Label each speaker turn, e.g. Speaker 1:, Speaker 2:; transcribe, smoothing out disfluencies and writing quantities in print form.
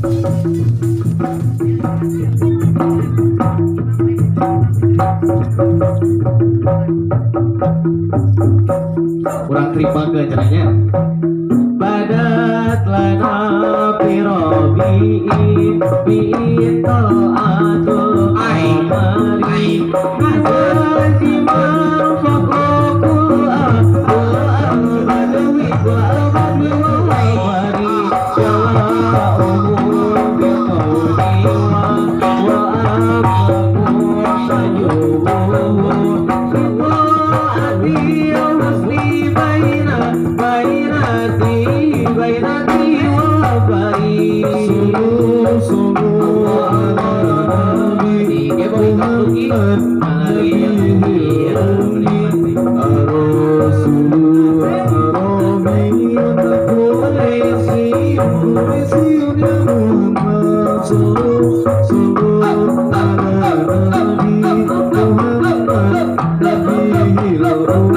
Speaker 1: Kurang terima ke caranya. Badat lana pirobiin biitol atul amari hazal simang fokokul akul al-badawi wa al-badwi wa al-wari syala umur biqawdi wa al-akul sajuhu siwa adil musli bainati wa bayi sulu ala nabi Muhammad alaihi ar-rasul ar-rabi sulu ala nabi Muhammad